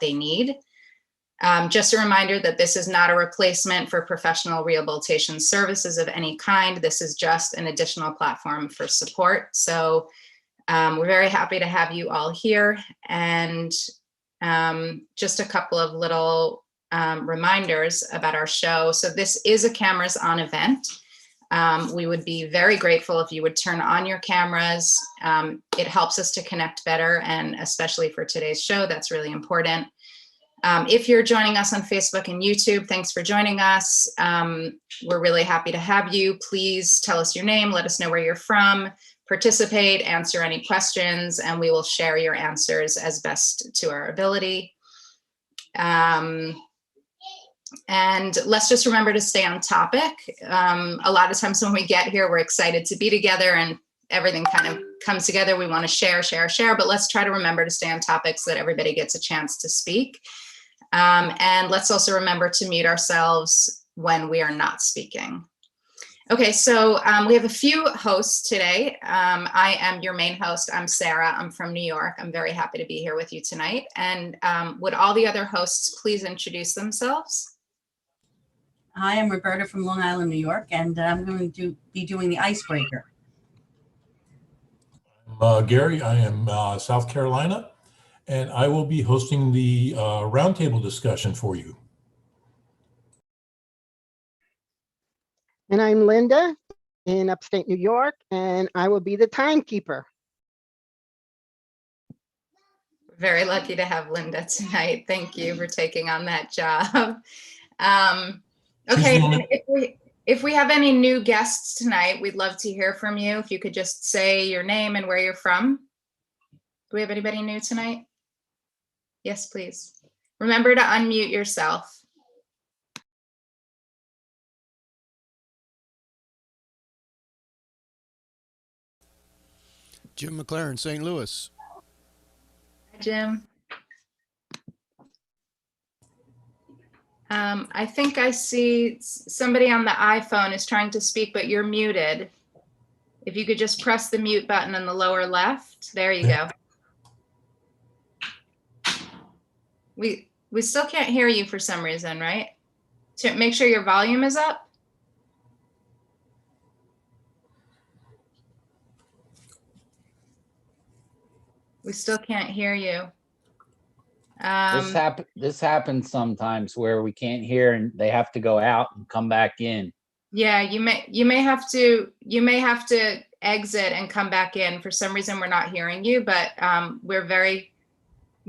they need. Just a reminder that this is not a replacement for professional rehabilitation services of any kind. This is just an additional platform for support. So we're very happy to have you all here. And just a couple of little reminders about our show. So this is a cameras on event. We would be very grateful if you would turn on your cameras. It helps us to connect better, and especially for today's show, that's really important. If you're joining us on Facebook and YouTube, thanks for joining us. We're really happy to have you. Please tell us your name, let us know where you're from, participate, answer any questions, and we will share your answers as best to our ability. And let's just remember to stay on topic. A lot of times when we get here, we're excited to be together and everything kind of comes together. We want to share, but let's try to remember to stay on topic so that everybody gets a chance to speak. And let's also remember to mute ourselves when we are not speaking. Okay, so we have a few hosts today. I am your main host. I'm Sarah. I'm from New York. I'm very happy to be here with you tonight. And would all the other hosts please introduce themselves? Hi, I'm Roberta from Long Island, New York, and I'm going to be doing the icebreaker. I'm Gary. I am South Carolina, and I will be hosting the roundtable discussion for you. And I'm Linda in upstate New York, and I will be the timekeeper. Very lucky to have Linda tonight. Thank you for taking on that job. Okay, if we have any new guests tonight, we'd love to hear from you. If you could just say your name and where you're from. Do we have anybody new tonight? Yes, please. Remember to unmute yourself. Jim McLaren, St. Louis. Hi, Jim. I think I see somebody on the iPhone is trying to speak, but you're muted. If you could just press the mute button in the lower left. There you go. We still can't hear you for some reason, right? So make sure your volume is up. We still can't hear you. This happens sometimes where we can't hear and they have to go out and come back in. Yeah, you may have to exit and come back in. For some reason we're not hearing you, but we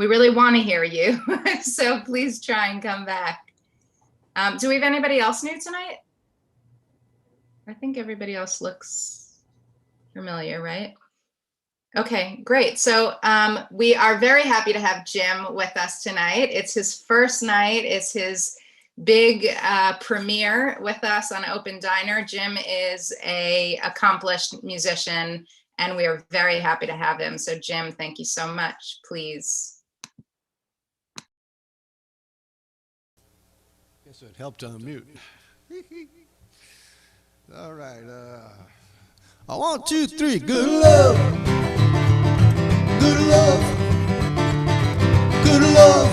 really want to hear you. So please try and come back. Do we have anybody else new tonight? I think everybody else looks familiar, right? Okay, great. So we are very happy to have Jim with us tonight. It's his first night. It's his big premiere with us on Open Diner. Jim is an accomplished musician, and we are very happy to have him. So Jim, thank you so much. Please. Guess it helped to unmute. All right. 1, 2, 3. Good love. Good love. Good love.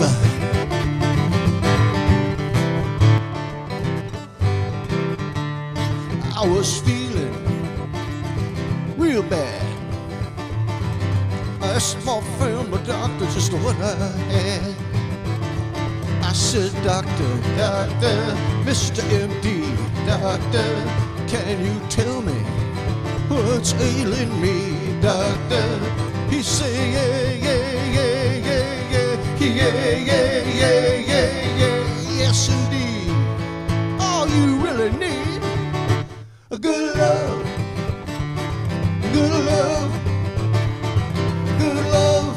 I was feeling real bad. I asked my friend, my doctor, just what I had. I said, doctor, doctor, Mr. MD, doctor, can you tell me what's ailing me, doctor? He said, yeah, yeah, yeah, yeah, yeah, yeah, yeah, yeah, yeah, yeah, yes indeed. All you really need, a good love, good love, good love.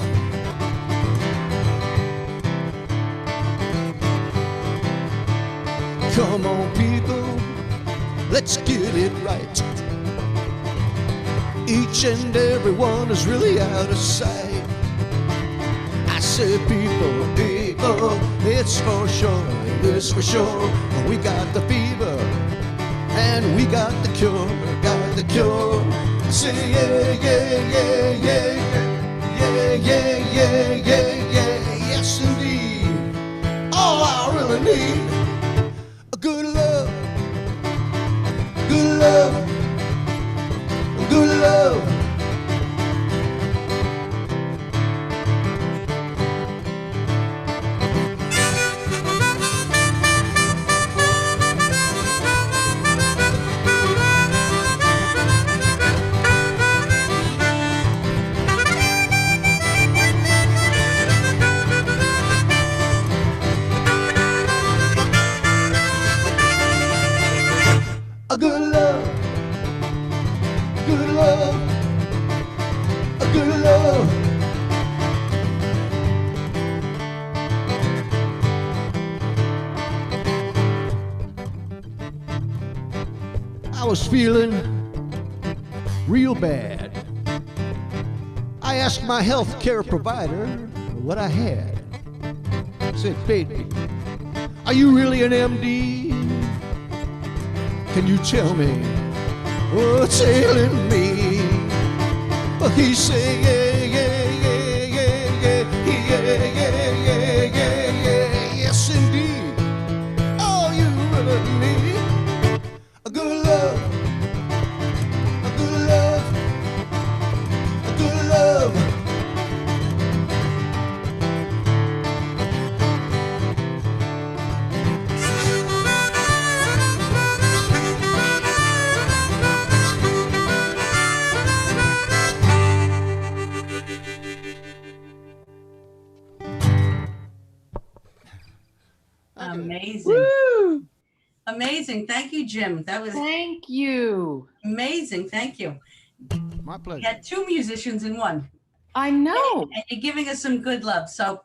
Come on, people, let's get it right. Each and every one is really out of sight. I say people, people, it's for sure, it's for sure. We got the fever and we got the cure, got the cure. I say yeah, yeah, yeah, yeah, yeah, yeah, yeah, yeah, yeah, yes indeed. I really need a good love, good love, good love. A good love, good love, a good love. I was feeling real bad. I asked my health care provider what I had. I said, baby, are you really an MD? Can you tell me what's ailing me? Well, he said, yeah, yeah, yeah, yeah, yeah, yeah, yeah, yeah, yeah, yeah, yes indeed. Oh, you really need a good love, a good love, a good love. Amazing. Woo! Amazing. Thank you, Jim. That was Thank you. amazing. Thank you. My We pleasure. had two musicians in one. I know. And you're giving us some good love. So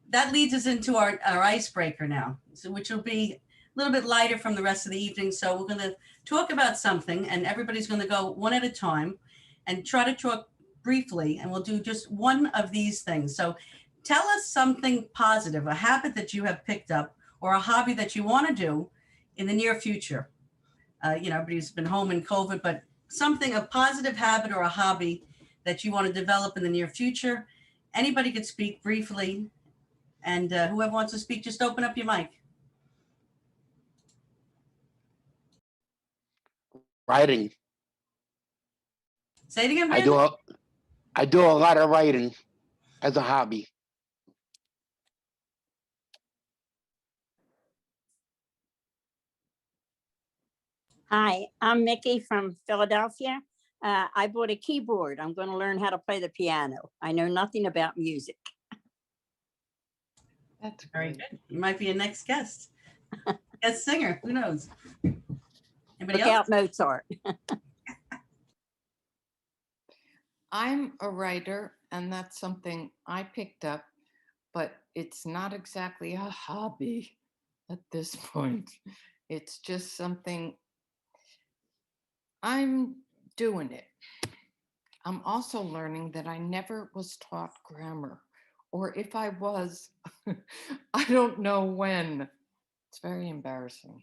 that leads us into our icebreaker now, so which will be a little bit lighter from the rest of the evening. So we're going to talk about something, and everybody's going to go one at a time and try to talk briefly, and we'll do just one of these things. So tell us something positive, a habit that you have picked up or a hobby that you want to do in the near future. Everybody's been home in COVID, but something, a positive habit or a hobby that you want to develop in the near future. Anybody could speak briefly, and whoever wants to speak, just open up your mic. Writing. Say it again, I Brandon. do a lot of writing as a hobby. Hi, I'm Mickey from Philadelphia. I bought a keyboard. I'm going to learn how to play the piano. I know nothing about music. That's Very great. good. You might be a next guest. Guest singer. Who knows? Anybody Look else? out, Mozart. I'm a writer, and that's something I picked up, but it's not exactly a hobby at this point. It's just something I'm doing it. I'm also learning that I never was taught grammar, or if I was, I don't know when. It's very embarrassing.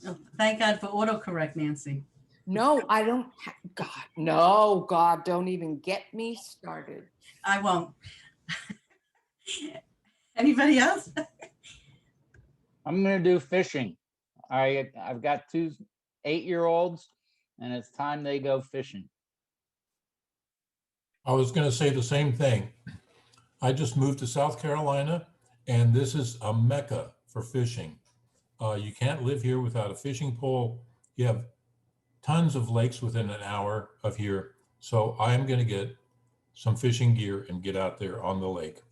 Oh, thank God for autocorrect, Nancy. No, I don't. God, no, God, don't even get me started. I won't. Anybody else? I'm gonna do fishing. I've got two 8-year-olds, and it's time they go fishing. I was going to say the same thing. I just moved to South Carolina, and this is a mecca for fishing. You can't live here without a fishing pole. You have tons of lakes within an hour of here. So I am going to get some fishing gear and get out there on the lake.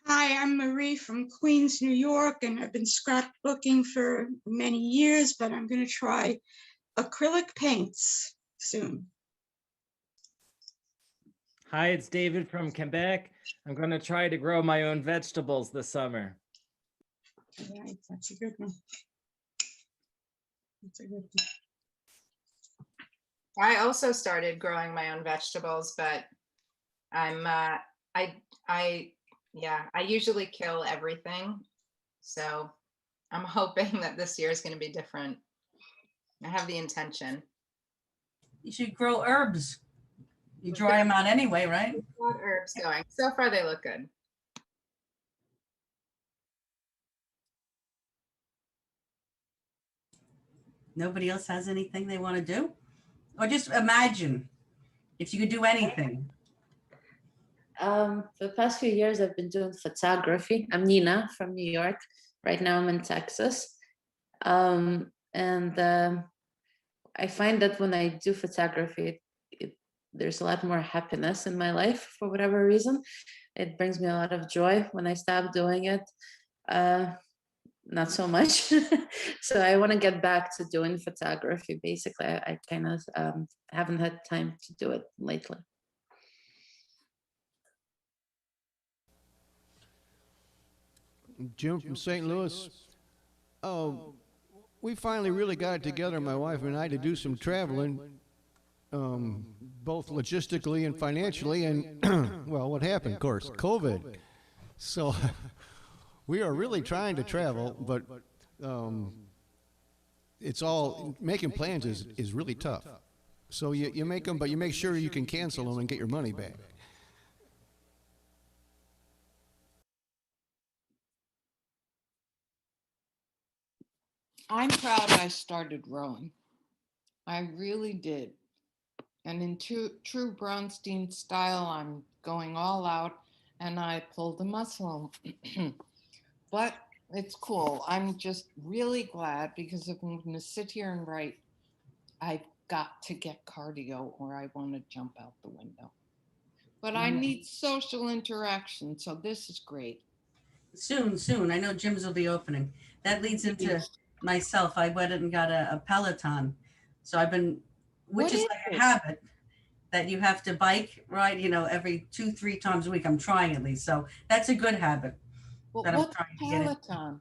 Hi, I'm Marie from Queens, New York, and I've been scrapbooking for many years, but I'm going to try acrylic paints soon. Hi, it's David from Quebec. I'm going to try to grow my own vegetables this summer. Right, that's a good one. That's a good one. I also started growing my own vegetables, but I usually kill everything. So I'm hoping that this year is going to be different. I have the intention. You should grow herbs. You dry them out anyway, right? Got herbs going. So far, they look good. Nobody else has anything they want to do? Or just imagine if you could do anything. For the past few years, I've been doing photography. I'm Nina from New York. Right now, I'm in Texas. I find that when I do photography, there's a lot more happiness in my life for whatever reason. It brings me a lot of joy. When I stop doing it, not so much. So I want to get back to doing photography. Basically, I kind of haven't had time to do it lately. Jim from St. Louis. Oh, we finally really got it together, my wife and I, to do some traveling, both logistically and financially. And, well, what happened, of course? COVID. So we are really trying to travel, but it's all, making plans is really tough. So you make them, but you make sure you can cancel them and get your money back. I'm proud I started rowing. I really did. And in true Bronstein style, I'm going all out and I pulled a muscle. But it's cool. I'm just really glad because if I'm going to sit here and write, I've got to get cardio or I want to jump out the window. But I need social interaction, so this is great. Soon. I know gyms will be opening. That leads into myself. I went and got a Peloton. So I've been, which is like a habit that you have to bike, right? You know, every 2-3 times a week. I'm trying at least. So that's a good habit. Well, that I'm what's trying to get it. Peloton?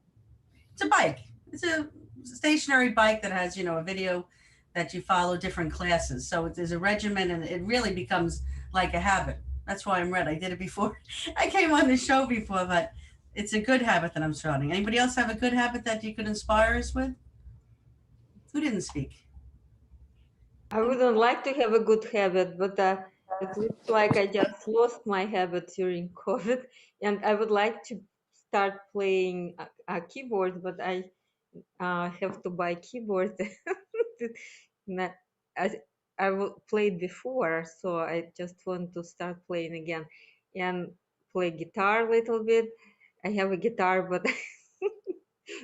It's a bike. It's a stationary bike that has, a video that you follow different classes. So there's a regimen and it really becomes like a habit. That's why I'm red. I did it before. I came on the show before, but it's a good habit that I'm starting. Anybody else have a good habit that you could inspire us with? Who didn't speak? I wouldn't like to have a good habit, but it looks like I just lost my habit during COVID, and I would like to start playing a keyboard, but I have to buy keyboard. I played before, so I just want to start playing again and play guitar a little bit. I have a guitar, but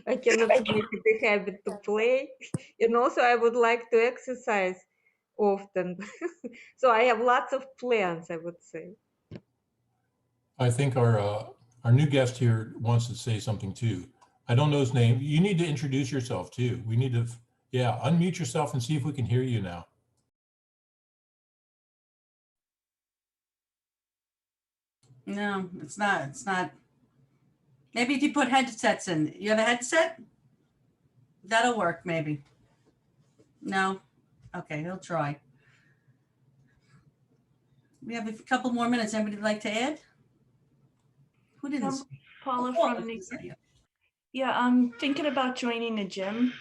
I cannot make it a habit to play. And also, I would like to exercise often. So I have lots of plans, I would say. I think our new guest here wants to say something too. I don't know his name. You need to introduce yourself too. We need to, unmute yourself and see if we can hear you now. No, it's not. It's not. Maybe if you put headsets in. You have a headset? That'll work, maybe. No? Okay, he'll try. We have a couple more minutes. Anybody like to add? Who didn't speak? Paula from New York. Yeah, I'm thinking about joining a gym.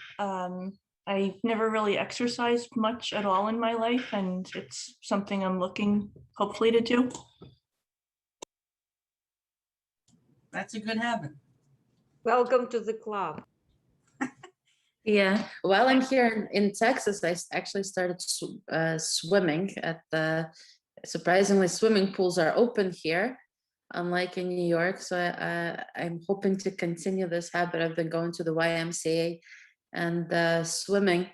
I've never really exercised much at all in my life, and it's something I'm looking hopefully to do. That's a good habit. Welcome to the club. Yeah, while I'm here in Texas, I actually started swimming at the, surprisingly, swimming pools are open here, unlike in New York. So I'm hoping to continue this habit. I've been going to the YMCA and swimming,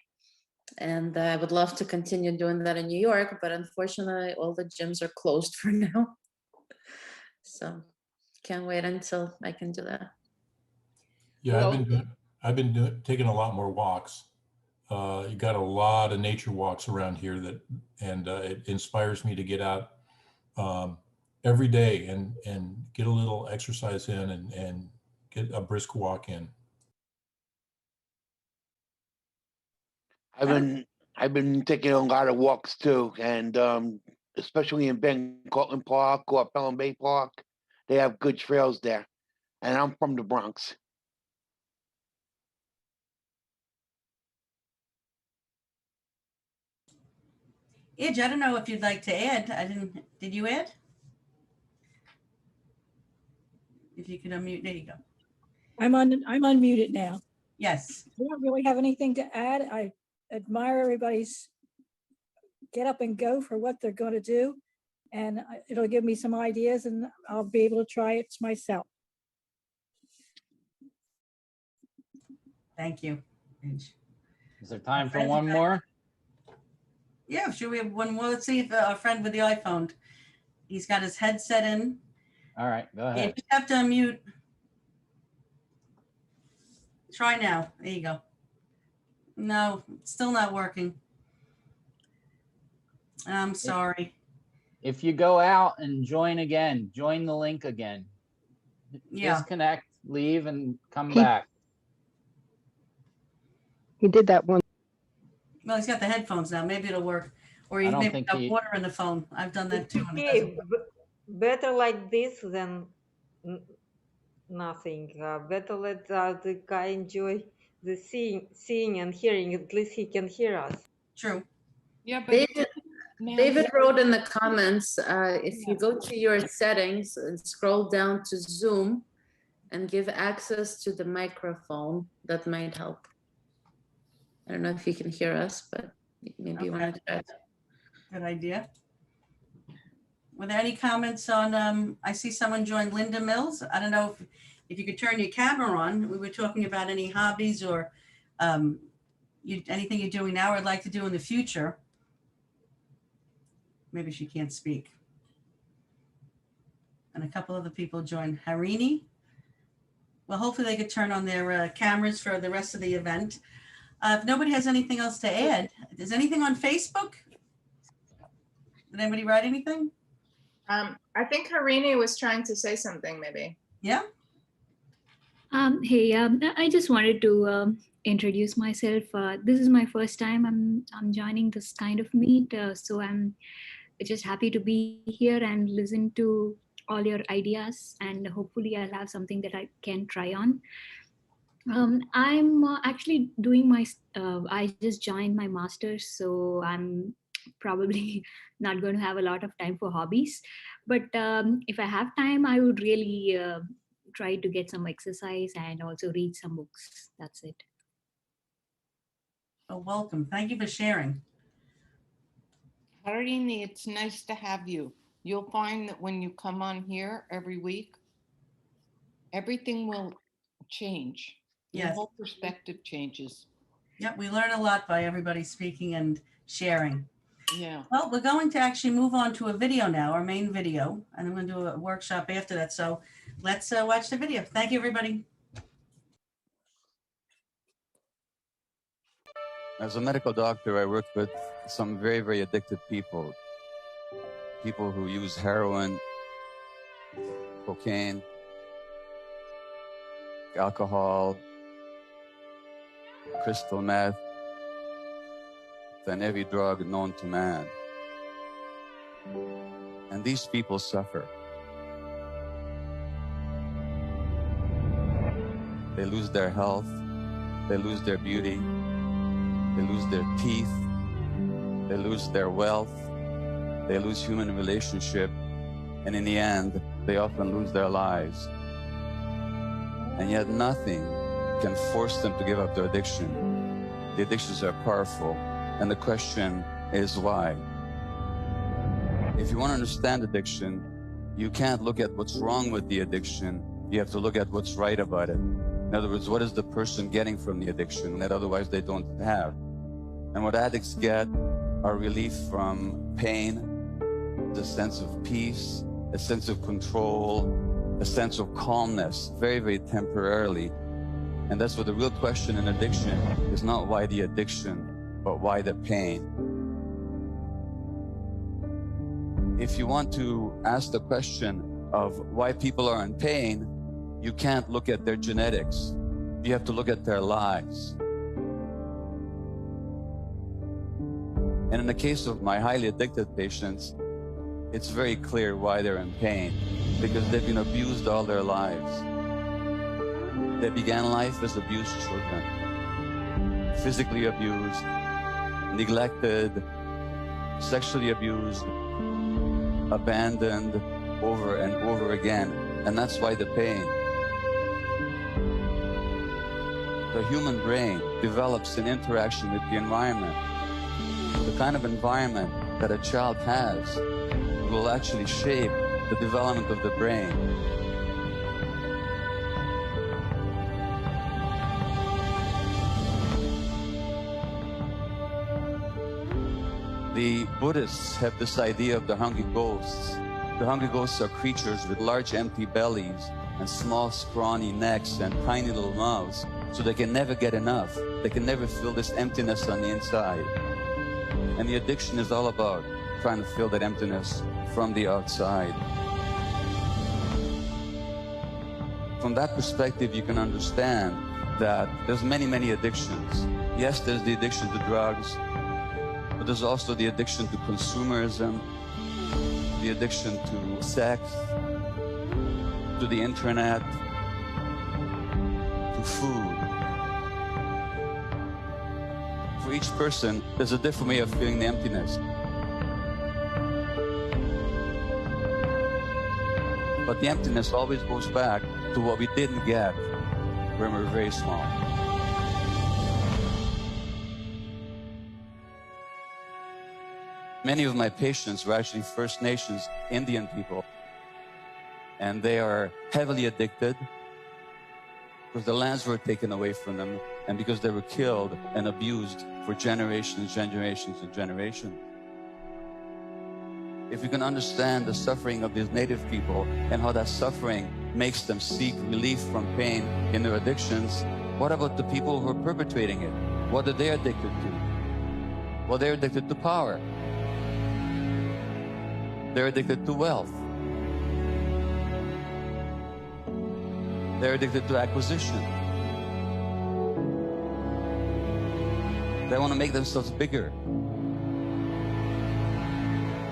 and I would love to continue doing that in New York, but unfortunately all the gyms are closed for now. So can't wait until I can do that. Yeah, I've been taking a lot more walks. You got a lot of nature walks around here and it inspires me to get out every day and get a little exercise in and get a brisk walk in. I've been taking a lot of walks too, and especially in Ben Cortlandt Park or Pelham Bay Park, they have good trails there. And I'm from the Bronx. Idge, I don't know if you'd like to add. Did you add? If you could unmute, there you go. I'm unmuted now. Yes. I don't really have anything to add. I admire everybody's get up and go for what they're going to do. And it'll give me some ideas and I'll be able to try it myself. Thank you. Paige. Is there time for one more? Yeah, sure. We have one more. Let's see if our friend with the iPhone, he's got his headset in. All right, go You ahead. just have to unmute. Try now. There you go. No, it's still not working. I'm sorry. If you go out and join again, join the link again. Yeah. Disconnect, leave, and come He- back. He did that one. Well, he's got the headphones now. Maybe it'll work. Or I he don't maybe think got he- water in the phone. I've done that too. And it Okay, doesn't work. better like this than nothing. Better let the guy enjoy the seeing and hearing. At least he can hear us. True. Yeah, but David wrote in the comments, if you go to your settings and scroll down to Zoom and give access to the microphone, that might help. I don't know if you can hear us, but maybe you want to try. Good idea. Were there any comments on, I see someone joined, Linda Mills. I don't know if you could turn your camera on. We were talking about any hobbies or anything you're doing now or would like to do in the future. Maybe she can't speak. And a couple other people joined. Harini. Well, hopefully they could turn on their cameras for the rest of the event. If nobody has anything else to add, is anything on Facebook? Did anybody write anything? I think Harini was trying to say something, maybe. Yeah. Hey, I just wanted to introduce myself. This is my first time I'm joining this kind of meet, so I'm just happy to be here and listen to all your ideas, and hopefully I'll have something that I can try on. I'm actually doing my, I just joined my master's, so I'm probably not going to have a lot of time for hobbies. But if I have time, I would really try to get some exercise and also read some books. That's it. Oh, welcome. Thank you for sharing. Harini, it's nice to have you. You'll find that when you come on here every week, everything will change. Your Yes. whole perspective changes. Yep, we learn a lot by everybody speaking and sharing. Yeah. Well, we're going to actually move on to a video now, our main video, and I'm going to do a workshop after that. So let's watch the video. Thank you, everybody. As a medical doctor, I work with some very, very addicted people. People who use heroin, cocaine, alcohol, crystal meth, and every drug known to man. And these people suffer. They lose their health, they lose their beauty, they lose their teeth, they lose their wealth, they lose human relationship, and in the end, they often lose their lives. And yet nothing can force them to give up their addiction. The addictions are powerful, and the question is why? If you want to understand addiction, you can't look at what's wrong with the addiction, you have to look at what's right about it. In other words, what is the person getting from the addiction that otherwise they don't have? And what addicts get are relief from pain, a sense of peace, a sense of control, a sense of calmness, very, very temporarily. And that's what the real question in addiction is, not why the addiction, but why the pain. If you want to ask the question of why people are in pain, you can't look at their genetics. You have to look at their lives. And in the case of my highly addicted patients, it's very clear why they're in pain, because they've been abused all their lives. They began life as abused children, physically abused, neglected, sexually abused, abandoned over and over again. And that's why the pain. the human brain develops in interaction with the environment. The kind of environment that a child has will actually shape the development of the brain. The Buddhists have this idea of the hungry ghosts. The hungry ghosts are creatures with large empty bellies and small scrawny necks and tiny little mouths, so they can never get enough. They can never fill this emptiness on the inside. And the addiction is all about trying to fill that emptiness from the outside. From that perspective, you can understand that there's many addictions. Yes, there's the addiction to drugs, but there's also the addiction to consumerism, the addiction to sex, to the internet, to food. For each person, there's a different way of feeling the emptiness. But the emptiness always goes back to what we didn't get when we were very small. Many of my patients were actually First Nations Indian people, and they are heavily addicted because the lands were taken away from them and because they were killed and abused for generations, generations, and generations. If you can understand the suffering of these native people and how that suffering makes them seek relief from pain in their addictions, what about the people who are perpetrating it? What are they addicted to? Well, they're addicted to power. They're addicted to wealth. They're addicted to acquisition. They want to make themselves bigger.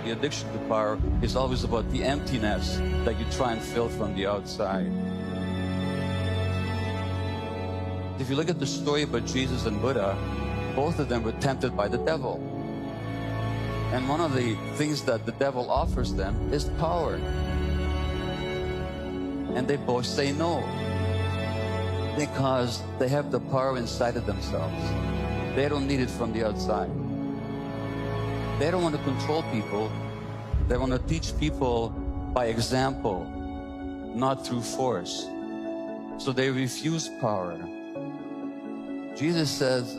The addiction to power is always about the emptiness that you try and fill from the outside. If you look at the story about Jesus and Buddha, both of them were tempted by the devil. And one of the things that the devil offers them is power. And they both say no, because they have the power inside of themselves. They don't need it from the outside. They don't want to control people. They want to teach people by example, not through force. So they refuse power. Jesus says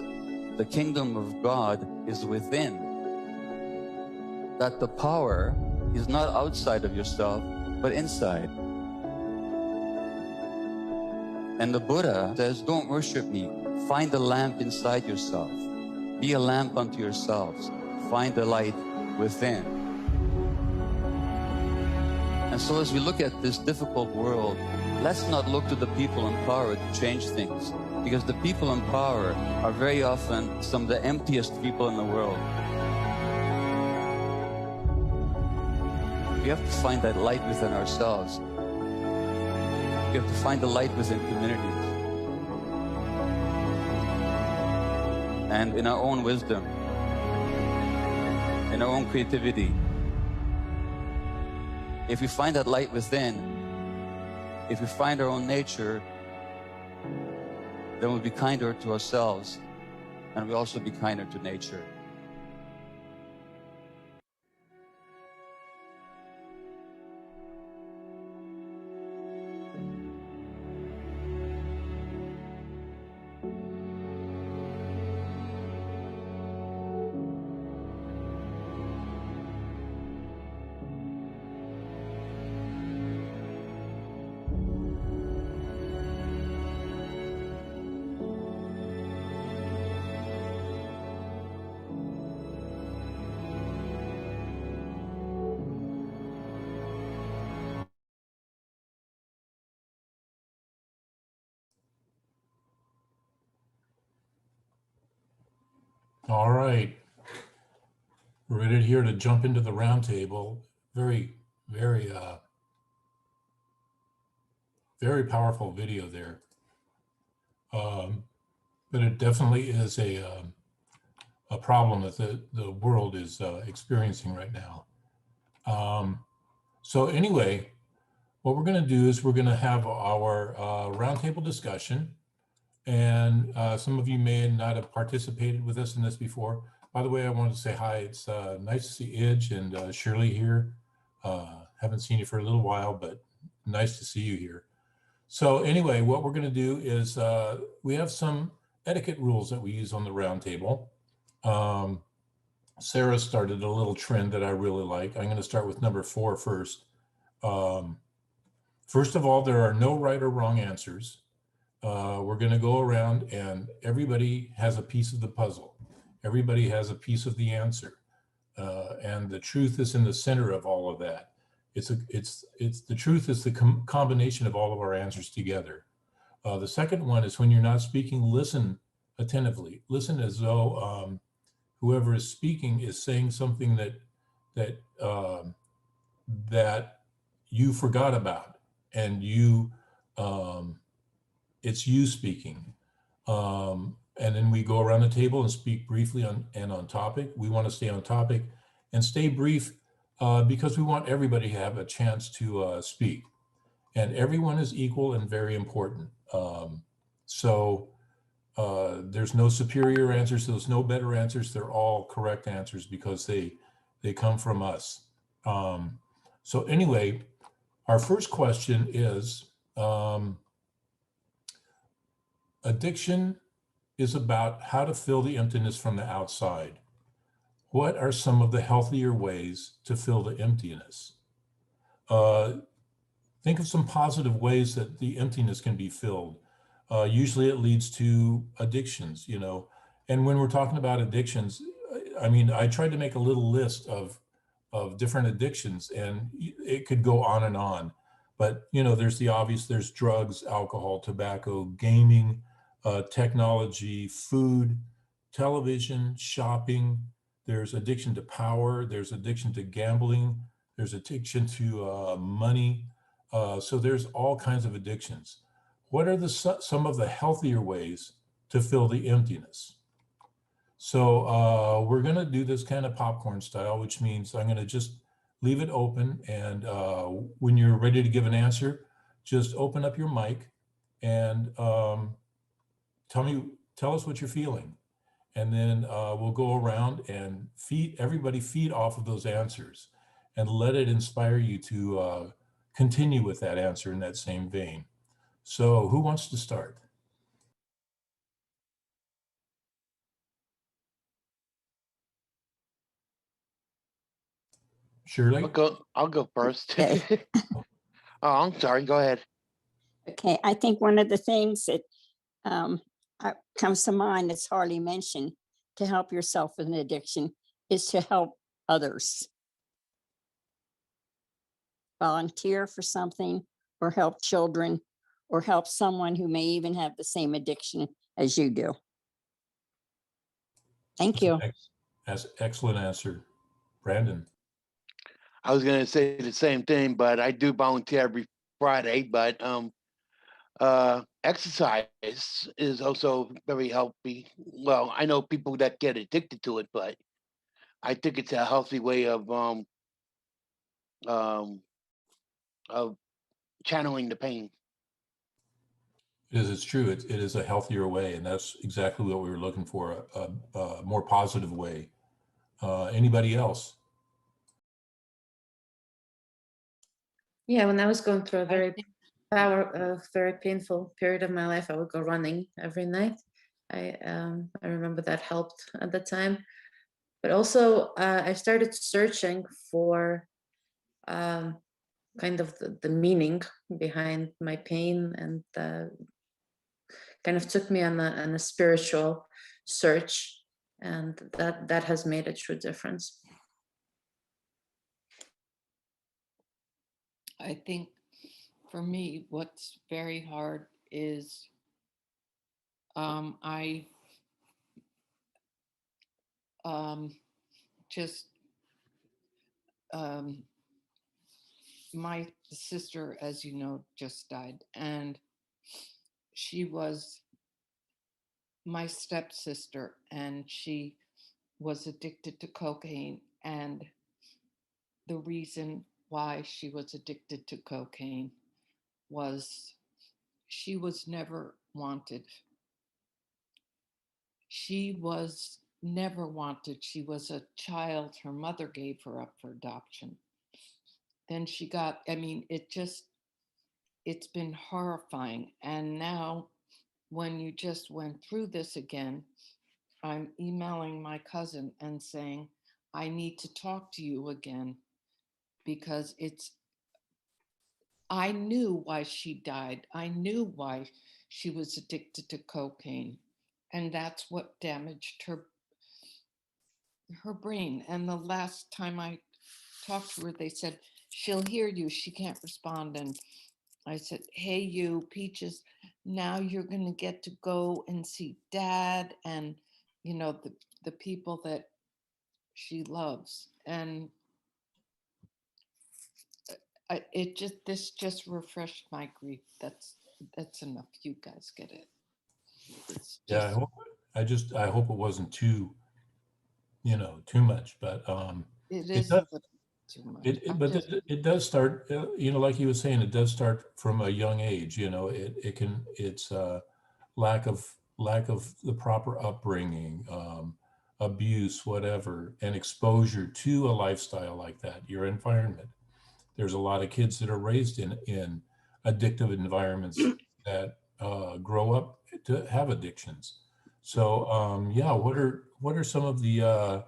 the kingdom of God is within. That the power is not outside of yourself, but inside. And the Buddha says, don't worship me. Find the lamp inside yourself. Be a lamp unto yourselves. Find the light within. And so as we look at this difficult world, let's not look to the people in power to change things, because the people in power are very often some of the emptiest people in the world. We have to find that light within ourselves. We have to find the light within communities. And in our own wisdom, in our own creativity. If we find that light within, if we find our own nature, then we'll be kinder to ourselves, and we'll also be kinder to nature. All right. We're ready here to jump into the roundtable. Very powerful video there. But it definitely is a problem that the world is experiencing right now. So anyway, what we're going to do is we're going to have our roundtable discussion. And some of you may not have participated with us in this before. By the way, I wanted to say hi. It's nice to see Idge and Shirley here. Haven't seen you for a little while, but nice to see you here. So anyway, what we're going to do is we have some etiquette rules that we use on the roundtable. Sarah started a little trend that I really like. I'm going to start with number 4 first. First of all, there are no right or wrong answers. We're going to go around and everybody has a piece of the puzzle. Everybody has a piece of the answer. And the truth is in the center of all of that. The truth is the combination of all of our answers together. The second one is when you're not speaking, listen attentively. Listen as though whoever is speaking is saying something that you forgot about, and it's you speaking. And then we go around the table and speak briefly on topic. We want to stay on topic and stay brief because we want everybody to have a chance to speak. And everyone is equal and very important. So there's no superior answers. There's no better answers. They're all correct answers because they come from us. So anyway, our first question is, addiction is about how to fill the emptiness from the outside. What are some of the healthier ways to fill the emptiness? Think of some positive ways that the emptiness can be filled. Usually it leads to addictions, you know. And when we're talking about addictions, I mean, I tried to make a little list of different addictions, and it could go on and on. But, you know, there's the obvious, there's drugs, alcohol, tobacco, gaming, technology, food, television, shopping. There's addiction to power. There's addiction to gambling. There's addiction to money. So there's all kinds of addictions. What are some of the healthier ways to fill the emptiness? So we're going to do this kind of popcorn style, which means I'm going to just leave it open. And when you're ready to give an answer, just open up your mic and tell us what you're feeling. And then we'll go around and everybody feed off of those answers and let it inspire you to continue with that answer in that same vein. So who wants to start? Shirley? I'll go first. Okay. Oh, I'm sorry. Go ahead. Okay, I think one of the things that comes to mind that's hardly mentioned to help yourself with an addiction is to help others. Volunteer for something, or help children, or help someone who may even have the same addiction as you do. Thank you. That's excellent answer. Brandon? I was going to say the same thing, but I do volunteer every Friday. But exercise is also very healthy. Well, I know people that get addicted to it, but I think it's a healthy way of channeling the pain. It's true. It is a healthier way, and that's exactly what we were looking for, a more positive way. Anybody else? Yeah, when I was going through a very painful period of my life, I would go running every night. I remember that helped at the time. But also, I started searching for kind of the meaning behind my pain, and kind of took me on a spiritual search, and that has made a true difference. I think for me, what's very hard is I just my sister, as you know, just died, and she was my stepsister, and she was addicted to cocaine. And the reason why she was addicted to cocaine was she was never wanted she was never wanted. She was a child. Her mother gave her up for adoption. Then she got, I mean, it's been horrifying. And now when you just went through this again, I'm emailing my cousin and saying, I need to talk to you again because I knew why she died. I knew why she was addicted to cocaine. And that's what damaged her brain. And the last time I talked to her, they said, she'll hear you, she can't respond. And I said, hey, you, Peaches, now you're going to get to go and see Dad and, you know, the people that she loves. And this just refreshed my grief. That's enough. You guys get it. It's Yeah, I hope it wasn't too, too much, but it it is a does, little too much. it does start, like you were saying, it does start from a young age. It's lack of the proper upbringing, abuse, whatever, and exposure to a lifestyle like that, your environment. There's a lot of kids that are raised in addictive environments that grow up to have addictions. So yeah, what are some of the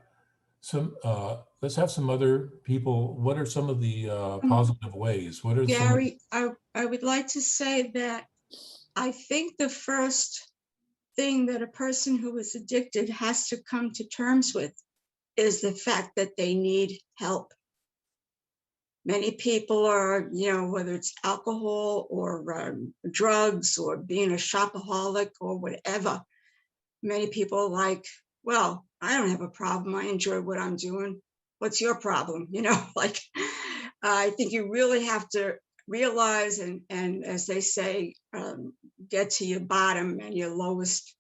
let's have some other people. What are some of the positive ways? What are some? Gary, I would like to say that I think the first thing that a person who is addicted has to come to terms with is the fact that they need help. Many people are, whether it's alcohol or drugs or being a shopaholic or whatever, many people are like, well, I don't have a problem. I enjoy what I'm doing. What's your problem? Like, I think you really have to realize and as they say, get to your bottom and your lowest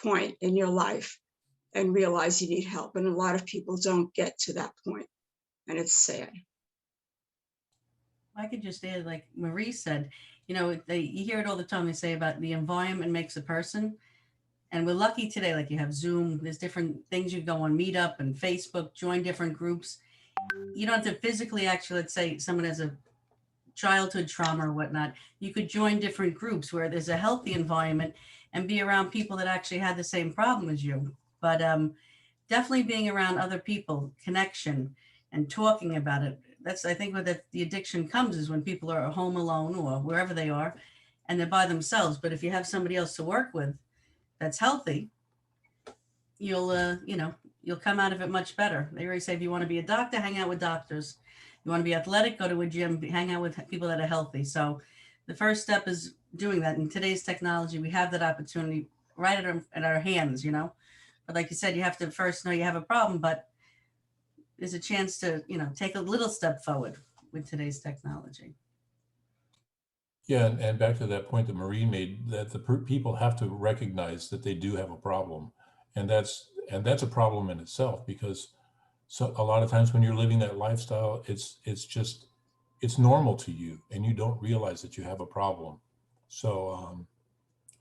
point in your life and realize you need help. And a lot of people don't get to that point. And it's sad. I could just add, like Marie said, you hear it all the time. They say about the environment makes a person. And we're lucky today, like you have Zoom, there's different things you go on Meetup and Facebook, join different groups. You don't have to physically actually, let's say someone has a childhood trauma or whatnot, you could join different groups where there's a healthy environment and be around people that actually had the same problem as you. But definitely being around other people, connection and talking about it. That's, I think, where the addiction comes is when people are home alone or wherever they are and they're by themselves. But if you have somebody else to work with that's healthy, you'll come out of it much better. They always say, if you want to be a doctor, hang out with doctors. You want to be athletic, go to a gym, hang out with people that are healthy. So the first step is doing that. In today's technology, we have that opportunity right at our hands, But like you said, you have to first know you have a problem, but there's a chance to, take a little step forward with today's technology. Yeah, and back to that point that Marie made, that the people have to recognize that they do have a problem, and that's a problem in itself, because a lot of times when you're living that lifestyle, it's normal to you, and you don't realize that you have a problem. So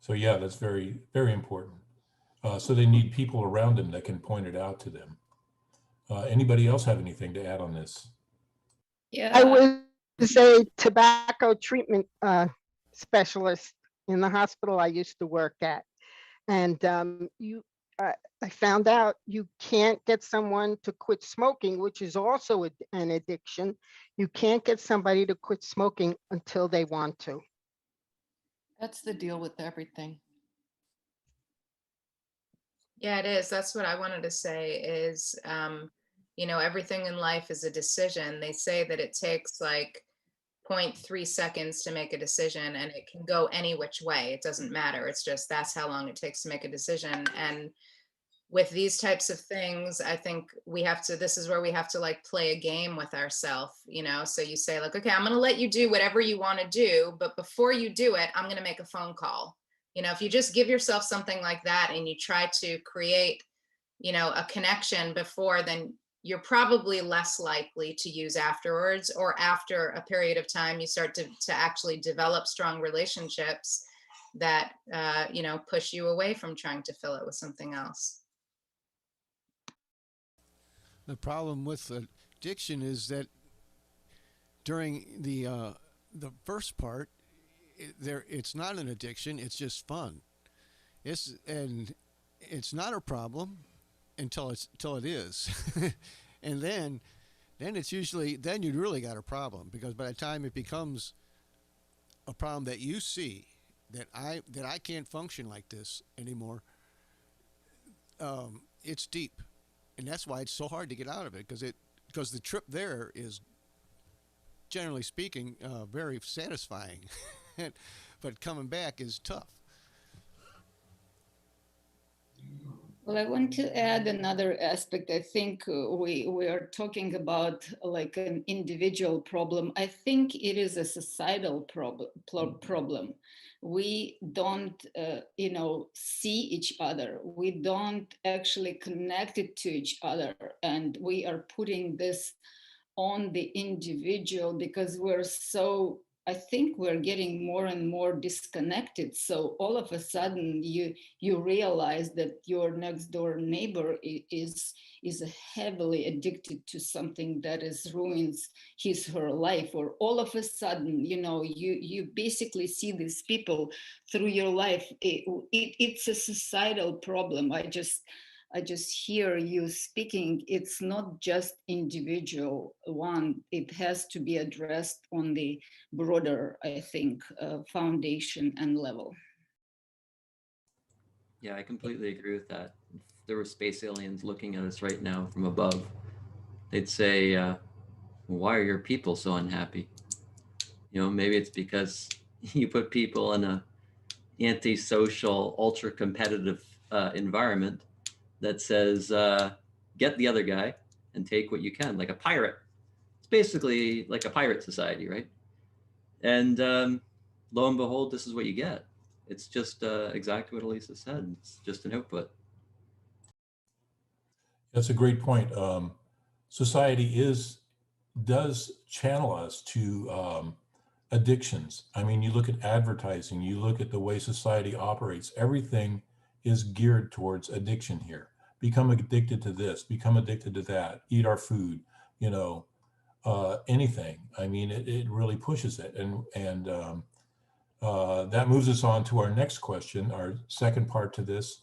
yeah, that's very, very important. So they need people around them that can point it out to them. Anybody else have anything to add on this? Yeah, I was a tobacco treatment specialist in the hospital I used to work at, and I found out you can't get someone to quit smoking, which is also an addiction. You can't get somebody to quit smoking until they want to. That's the deal with everything. Yeah, it is. That's what I wanted to say is, everything in life is a decision. They say that it takes like 0.3 seconds to make a decision, and it can go any which way. It doesn't matter. It's just that's how long it takes to make a decision. And with these types of things, I think this is where we have to like play a game with ourselves, So you say like, okay, I'm going to let you do whatever you want to do, but before you do it, I'm going to make a phone call. If you just give yourself something like that and you try to create, a connection before, then you're probably less likely to use afterwards, or after a period of time, you start to actually develop strong relationships. that, you know, push you away from trying to fill it with something else. The problem with addiction is that during the first part, it's not an addiction, it's just fun. It's not a problem until it is. And then it's usually, then you really got a problem, because by the time it becomes a problem that you see, that I can't function like this anymore, it's deep. And that's why it's so hard to get out of it, because the trip there is, generally speaking, very satisfying. But coming back is tough. Well, I want to add another aspect. I think we are talking about like an individual problem. I think it is a societal problem. We don't, you know, see each other. We don't actually connect it to each other. And we are putting this on the individual because we're so, I think we're getting more and more disconnected. So all of a sudden you realize that your next door neighbor is heavily addicted to something that ruins her life, or all of a sudden, you know, you basically see these people through your life. It's a societal problem. I just hear you speaking. It's not just individual one. It has to be addressed on the broader, I think, foundation and level. Yeah, I completely agree with that. If there were space aliens looking at us right now from above, they'd say, why are your people so unhappy? You know, maybe it's because you put people in a antisocial, ultra competitive environment that says, get the other guy and take what you can, like a pirate. It's basically like a pirate society, right? And lo and behold, this is what you get. It's just exactly what Elisa said. It's just an output. That's a great point. Society does channel us to addictions. I mean, you look at advertising, you look at the way society operates, everything is geared towards addiction here. Become addicted to this, become addicted to that, eat our food, you know, anything. I mean, it really pushes it. And that moves us on to our next question, our second part to this.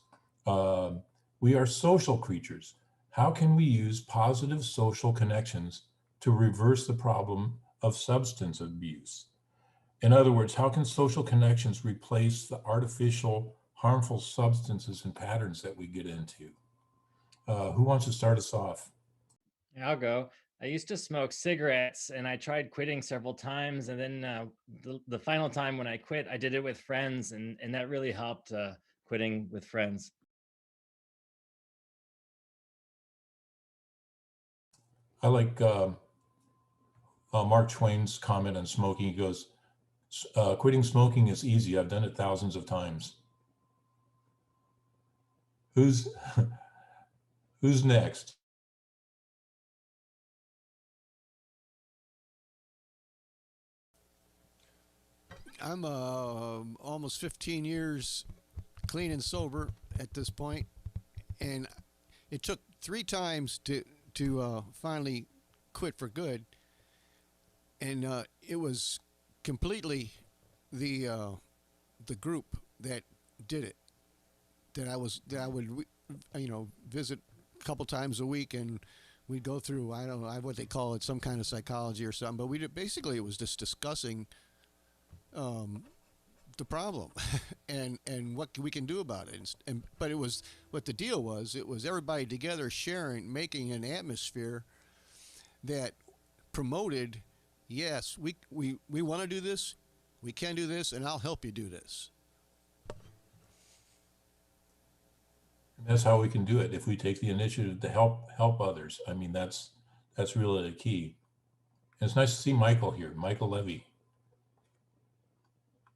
We are social creatures. How can we use positive social connections to reverse the problem of substance abuse? In other words, how can social connections replace the artificial, harmful substances and patterns that we get into? Who wants to start us off? I'll go. I used to smoke cigarettes and I tried quitting several times. And then the final time when I quit, I did it with friends, and that really helped quitting with friends. I like Mark Twain's comment on smoking. He goes, quitting smoking is easy. I've done it thousands of times. Who's next? I'm almost 15 years clean and sober at this point, and it took 3 times to finally quit for good. And it was completely the group that did it. That I would you know, visit a couple times a week, and we'd go through, I don't know what they call it, some kind of psychology or something. But basically it was just discussing the problem and what we can do about it. But it was, what the deal was, it was everybody together sharing, making an atmosphere that promoted, yes, we want to do this, we can do this, and I'll help you do this. And that's how we can do it, if we take the initiative to help others. I mean, that's really the key. And it's nice to see Michael here, Michael Levy.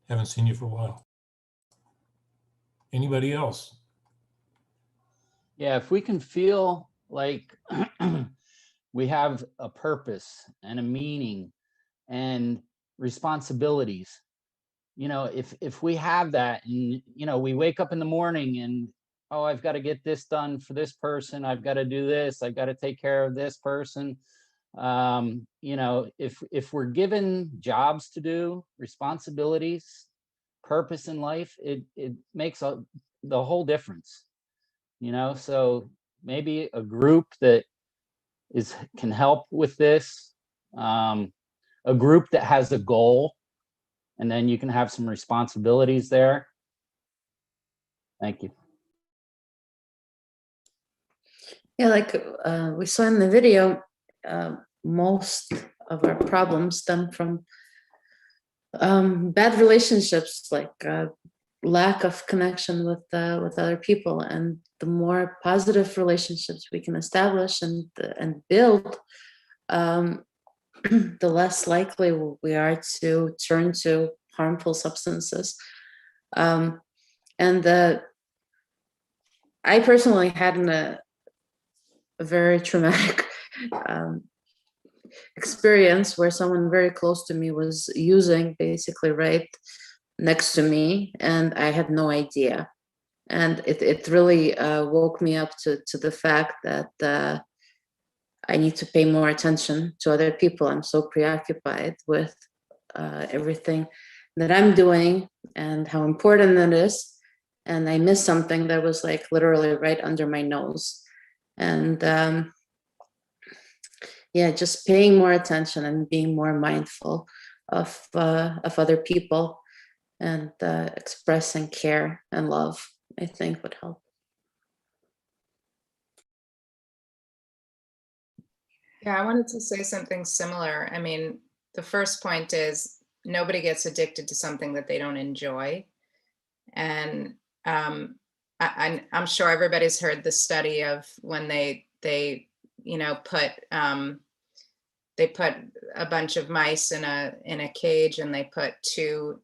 Haven't seen you for a while. Anybody else? Yeah, if we can feel like we have a purpose and a meaning and responsibilities, if we have that, and we wake up in the morning and, oh, I've got to get this done for this person, I've got to do this, I've got to take care of this person. If we're given jobs to do, responsibilities, purpose in life, it makes the whole difference. So maybe a group that can help with this, a group that has a goal, and then you can have some responsibilities there. Thank you. Yeah, like we saw in the video, most of our problems stem from bad relationships, like lack of connection with other people. And the more positive relationships we can establish and build, the less likely we are to turn to harmful substances. And I personally had a very traumatic experience where someone very close to me was using basically right next to me, and I had no idea. And it really woke me up to the fact that I need to pay more attention to other people. I'm so preoccupied with everything that I'm doing and how important it is. And I missed something that was like literally right under my nose. And yeah, just paying more attention and being more mindful of other people and expressing care and love, I think would help. Yeah, I wanted to say something similar. I mean, the first point is nobody gets addicted to something that they don't enjoy. And I'm sure everybody's heard the study of when they put a bunch of mice in a cage, and they put two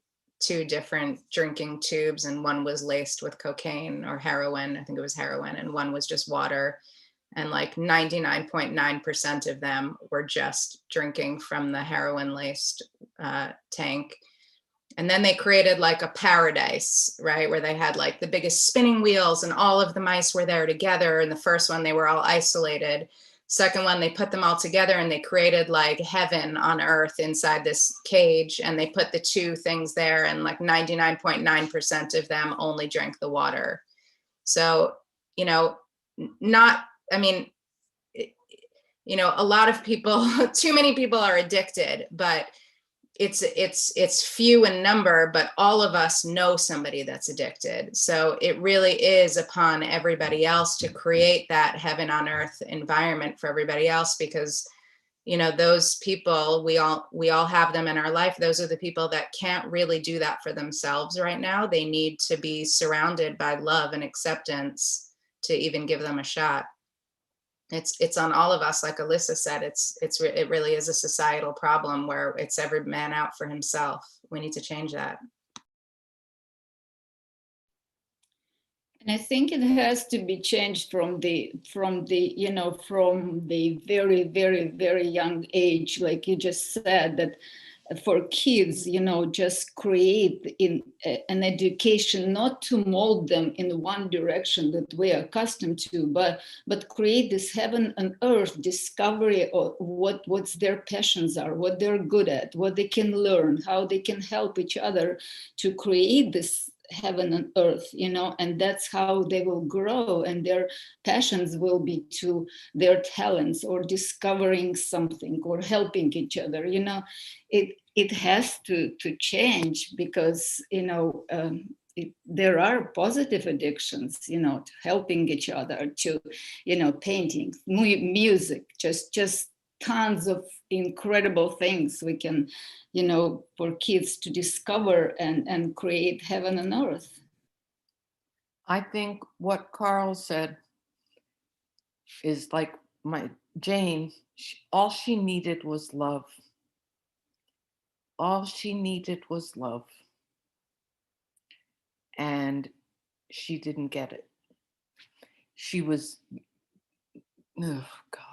different drinking tubes, and one was laced with cocaine or heroin. I think it was heroin, and one was just water. And like 99.9% of them were just drinking from the heroin laced tank. And then they created like a paradise, right? Where they had like the biggest spinning wheels, and all of the mice were there together. And the first one, they were all isolated. Second one, they put them all together and they created like heaven on earth inside this cage. And they put the two things there, and like 99.9% of them only drank the water. So, a lot of people, too many people are addicted, but it's few in number, but all of us know somebody that's addicted. So it really is upon everybody else to create that heaven on earth environment for everybody else, because those people, we all have them in our life. Those are the people that can't really do that for themselves right now. They need to be surrounded by love and acceptance to even give them a shot. It's on all of us. Like Alyssa said, it really is a societal problem where it's every man out for himself. We need to change that. And I think it has to be changed from the very, very, very young age, like you just said, that for kids, just create an education, not to mold them in one direction that we are accustomed to, but create this heaven and earth discovery of what's their passions are, what they're good at, what they can learn, how they can help each other to create this heaven and earth, and that's how they will grow, and their passions will be to their talents or discovering something or helping each other. It has to change, because there are positive addictions, to helping each other, to painting, music, just tons of incredible things we can, for kids to discover and create heaven on earth. I think what Carl said is like Jane, all she needed was love. All she needed was love. And she didn't get it. She was, oh God.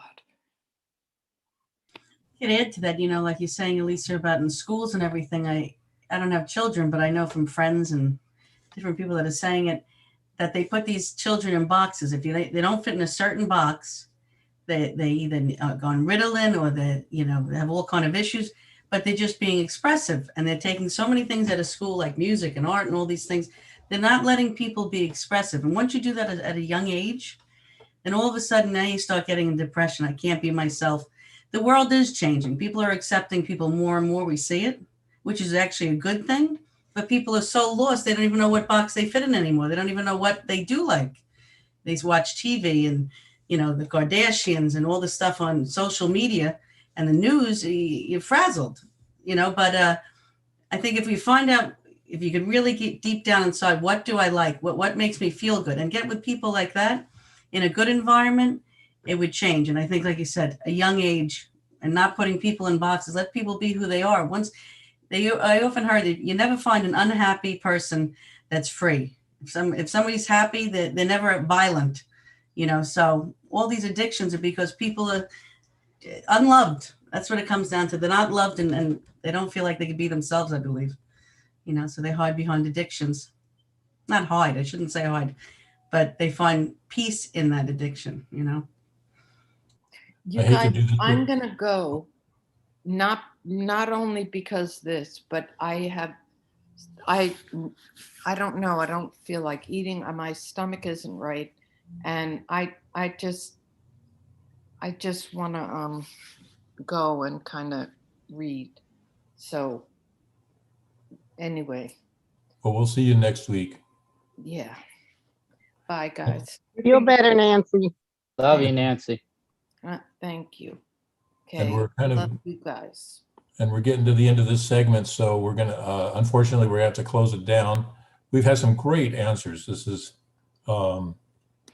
Could add to that, like you're saying, Elisa, about in schools and everything. I don't have children, but I know from friends and different people that are saying it, that they put these children in boxes. If they don't fit in a certain box, they either go on Ritalin or they have all kind of issues, but they're just being expressive and they're taking so many things out of school like music and art and all these things. They're not letting people be expressive. And once you do that at a young age, then all of a sudden now you start getting a depression. I can't be myself. The world is changing. People are accepting people more and more. We see it, which is actually a good thing. But people are so lost, they don't even know what box they fit in anymore. They don't even know what they do like. They watch TV and, the Kardashians and all the stuff on social media and the news, you're frazzled, But I think if we find out, if you could really get deep down inside, what do I like? What makes me feel good? And get with people like that in a good environment, it would change. And I think, like you said, a young age and not putting people in boxes, let people be who they are. I often heard that you never find an unhappy person that's free. If somebody's happy, they're never violent, So all these addictions are because people are unloved. That's what it comes down to. They're not loved and they don't feel like they can be themselves, I believe. So they hide behind addictions. Not hide, I shouldn't say hide, but they find peace in that addiction, You guys, I'm gonna go, not only because this, but I don't know, I don't feel like eating, my stomach isn't right, and I just want to go and kind of read. So anyway. Well, we'll see you next week. Yeah. Bye, guys. Feel better, Nancy. Love you, Nancy. Thank you. Okay. And we're kind of, love you guys. And we're getting to the end of this segment, so we're going to, unfortunately, we're going to have to close it down. We've had some great answers. This is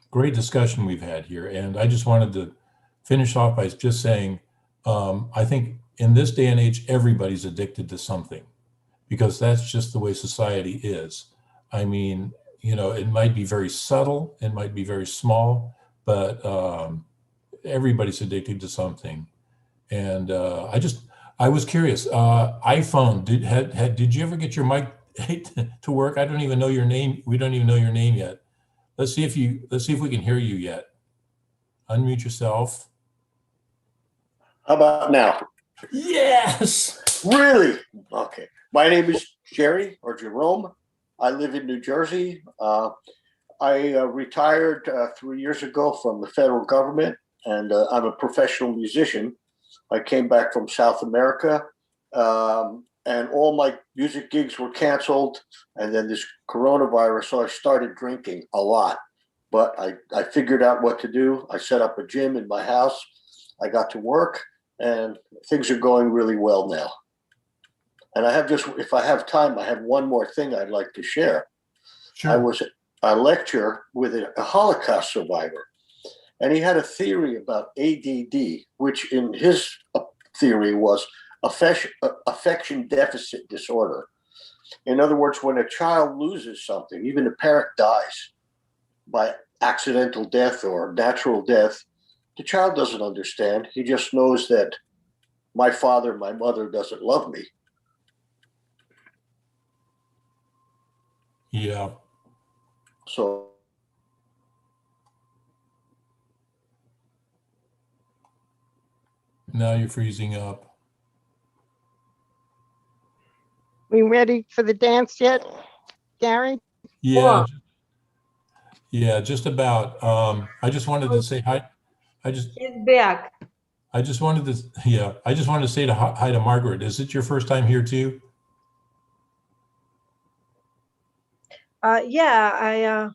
great discussion we've had here. And I just wanted to finish off by just saying, I think in this day and age, everybody's addicted to something because that's just the way society is. I mean, it might be very subtle, it might be very small, but everybody's addicted to something. And I was curious, iPhone, did you ever get your mic to work? I don't even know your name. We don't even know your name yet. Let's see if we can hear you yet. Unmute yourself. How about now? Yes. Really? Okay. My name is Jerry or Jerome. I live in New Jersey. I retired 3 years ago from the federal government, and I'm a professional musician. I came back from South America, and all my music gigs were canceled. And then this coronavirus, so I started drinking a lot. But I figured out what to do. I set up a gym in my house. I got to work, and things are going really well now. And if I have time, I have one more thing I'd like to share. Sure. I was at a lecture with a Holocaust survivor, and he had a theory about ADD, which in his theory was affection deficit disorder. In other words, when a child loses something, even a parent dies by accidental death or natural death, the child doesn't understand. He just knows that my father, my mother doesn't love me. Yeah. So now you're freezing up. We ready for the dance yet, Gary? Yeah. Yeah, just about. I just wanted to say hi. She's back. I just wanted to say hi to Margaret. Is it your first time here too? Yeah,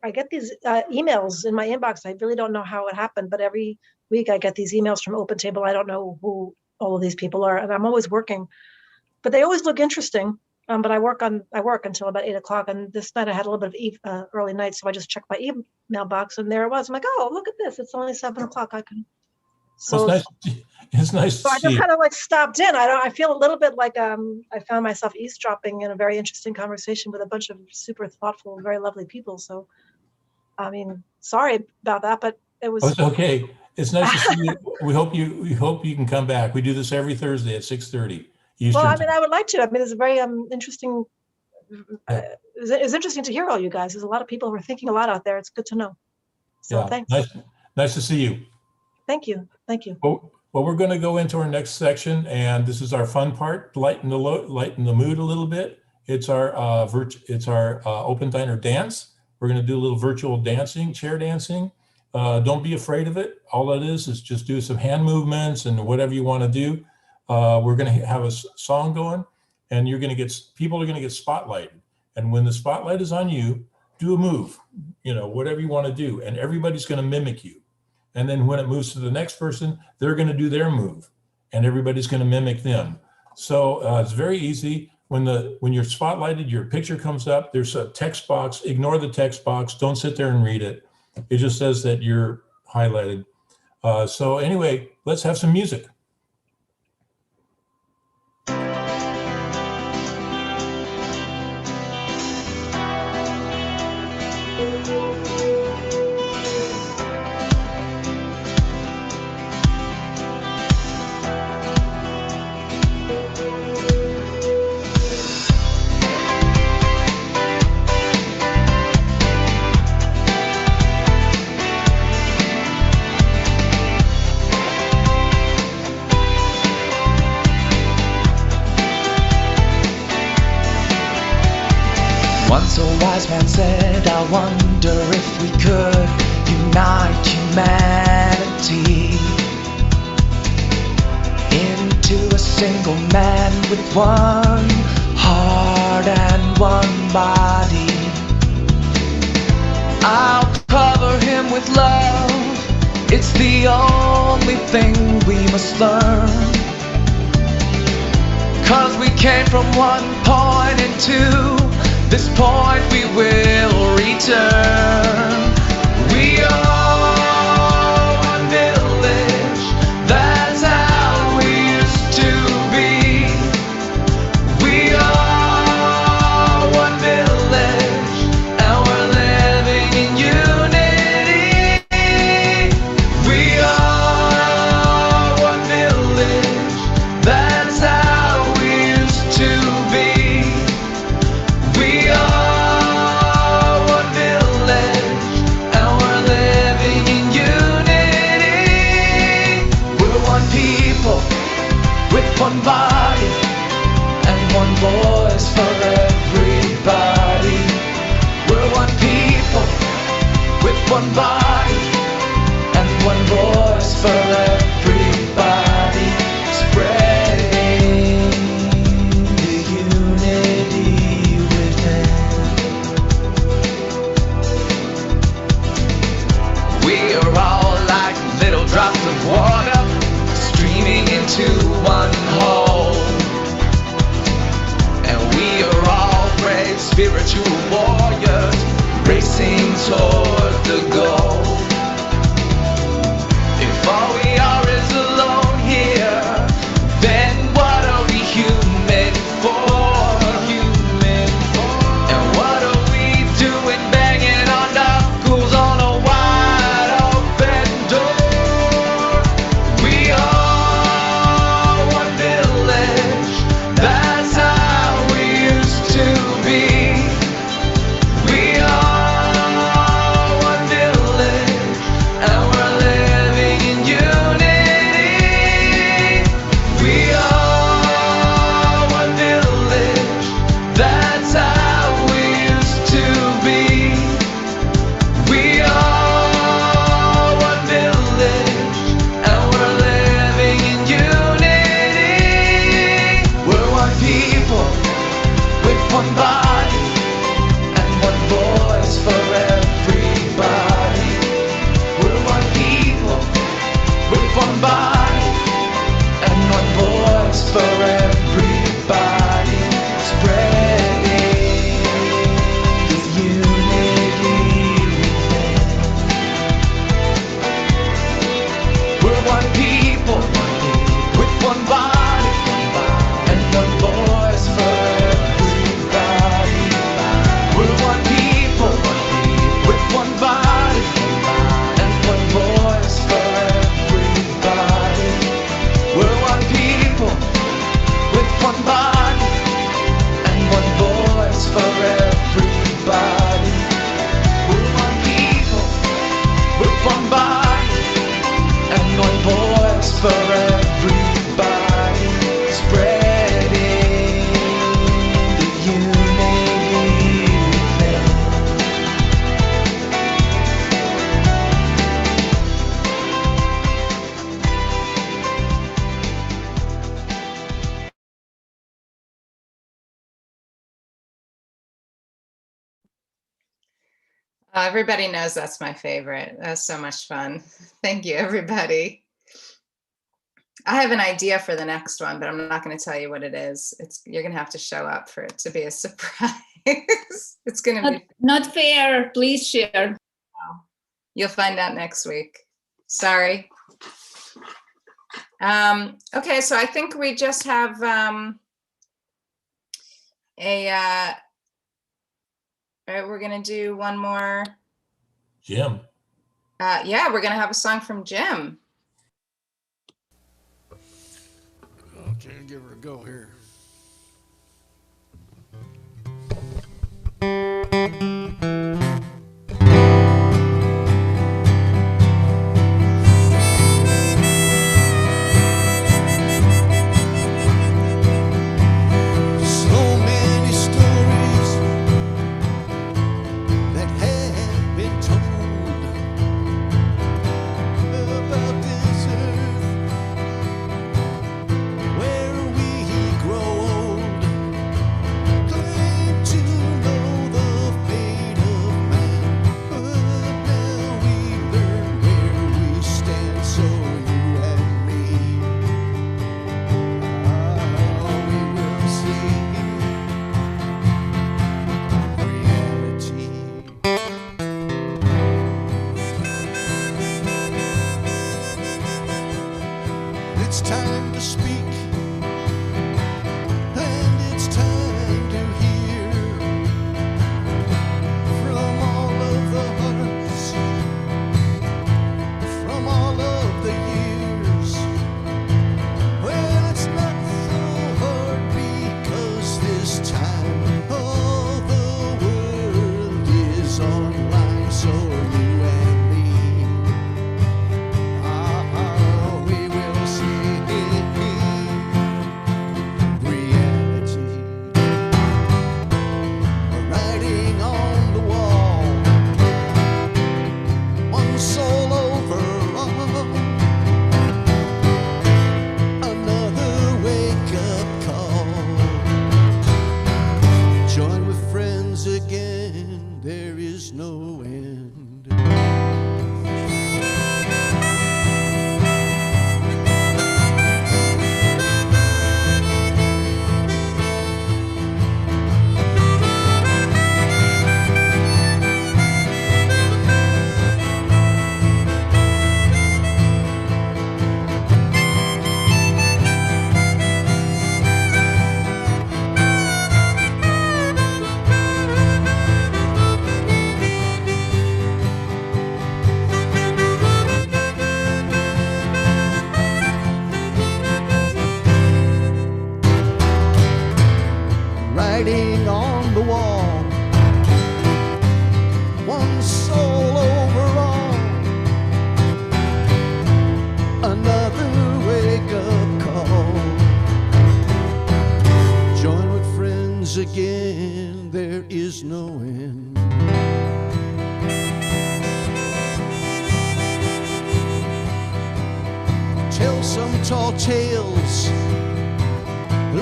I get these emails in my inbox. I really don't know how it happened, but every week I get these emails from Open Table. I don't know who all of these people are, and I'm always working, but they always look interesting. But I work until about 8 o'clock, and this night I had a little bit of early night, so I just checked my email box, and there it was. I'm like, oh, look at this! It's only 7 o'clock. I can. So well, it's nice so to I see just you. kind of like stopped in. I feel a little bit like I found myself eavesdropping in a very interesting conversation with a bunch of super thoughtful, very lovely people. So, I mean, sorry about that, but it was. Oh, it's okay. It's nice to see you. We hope you can come back. We do this every Thursday at 6:30. Eastern Well, I time. mean, I would like to. I mean, it's a very interesting. It's interesting to hear all you guys. There's a lot of people who are thinking a lot out there. It's good to know. So Yeah, thanks. nice to see you. Thank you. Thank you. Well, we're going to go into our next section, and this is our fun part, lighten the mood a little bit. It's our open diner dance. We're going to do a little virtual dancing, chair dancing. Don't be afraid of it. All it is just do some hand movements and whatever you want to do. We're going to have a song going, and people are going to get spotlighted. And when the spotlight is on you, do a move, whatever you want to do, and everybody's going to mimic you. And then when it moves to the next person, they're going to do their move, and everybody's going to mimic them. So it's very easy. When you're spotlighted, your picture comes up. There's a text box. Ignore the text box. Don't sit there and read it. It just says that you're highlighted. So anyway, let's have some music. Once a wise man said, I wonder if we could unite humanity into a single man with one heart and one body. I'll cover him with love. It's the only thing we must learn. 'Cause we came from one point and to this point we will return. We are one village, that's how we used to be. We are one village, and we're living in unity. We are one village, that's how we used to be. We are one village, and we're living in unity. We're one people, with one body, and one voice for everybody. We're one people, with one body, and one voice for everybody. Spreading the unity within. We are all like little drops of water streaming into one whole. And we are all brave spiritual warriors racing toward the goal. If all we are is alone here, then what are we human for? And what are we doing banging our knuckles on a wide open door? We are one village, that's how we used to be. Everybody knows that's my favorite. That's so much fun. Thank you, everybody. I have an idea for the next one, but I'm not going to tell you what it is. You're going to have to show up for it to be a surprise. It's going to be Not fair. Please share. You'll find out next week. Sorry. Okay, so I think we just have we're gonna do one more. Jim. Yeah, we're gonna have a song from Jim. Okay, give her a go here. So many stories that have been told about this earth where we grow old. Claim to know the fate of man, but now we learn where we stand. So you and me, we will see reality. It's time to speak, and it's time to hear from all of the hearts, from all of the years. Well, it's not so hard because this time all the world is online. So you and me, we will see reality. Writing on the wall, one soul overall, another wake-up call. Join with friends again, there is no end. Writing on the wall, one soul overall, another wake-up call. Join with friends again, there is no end. Tell some tall tales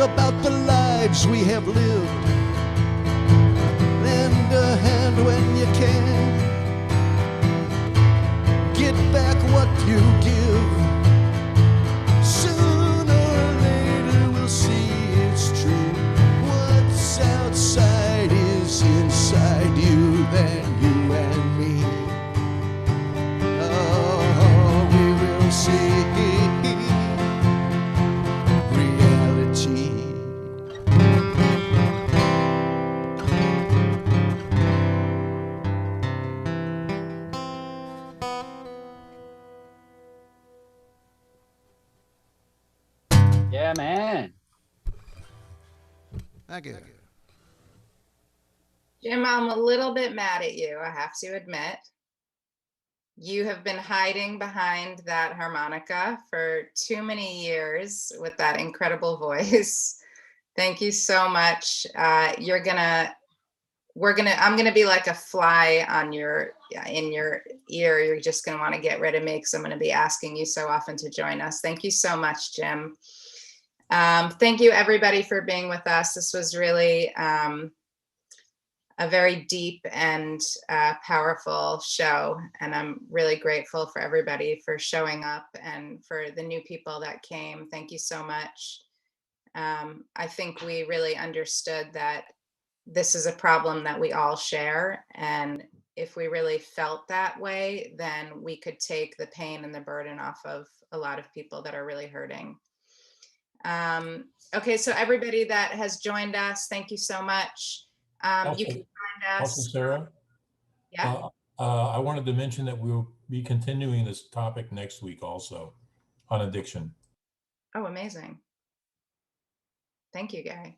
about the lives we have lived. Lend a hand when you can. Get back what you give. Sooner or later we'll see it's true. What's outside is inside you, then you and me. Oh, we will see reality. Yeah, man. Thank you. Jim, I'm a little bit mad at you, I have to admit. You have been hiding behind that harmonica for too many years with that incredible voice. Thank you so much. I'm gonna be like a fly on in your ear. You're just gonna want to get rid of me because I'm gonna be asking you so often to join us. Thank you so much, Jim. Thank you everybody for being with us. This was really a very deep and powerful show. And I'm really grateful for everybody for showing up, and for the new people that came. Thank you so much. I think we really understood that this is a problem that we all share. And if we really felt that way, then we could take the pain and the burden off of a lot of people that are really hurting. Okay, so everybody that has joined us, thank you so much. You can find Also, us. Sarah, Yeah. I wanted to mention that we'll be continuing this topic next week also on addiction. Oh, amazing. Thank you, Gary.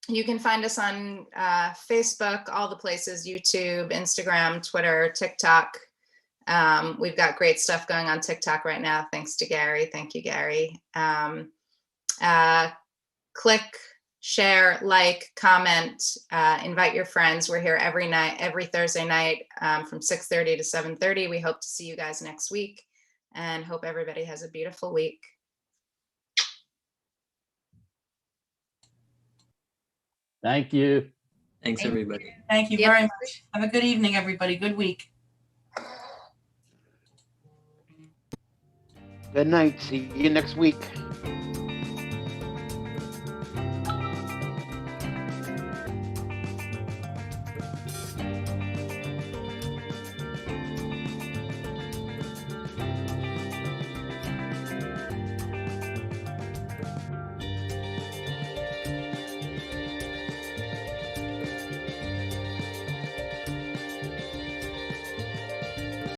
You can find us on Facebook, all the places, YouTube, Instagram, Twitter, TikTok. We've got great stuff going on TikTok right now, thanks to Gary. Thank you, Gary. Click, share, like, comment, invite your friends. We're here every night, every Thursday night from 6:30 to 7:30. We hope to see you guys next week, and hope everybody has a beautiful week. Thank you. Thanks, everybody. Thank you very much. Have a good evening, everybody. Good week. Good night. See you next week.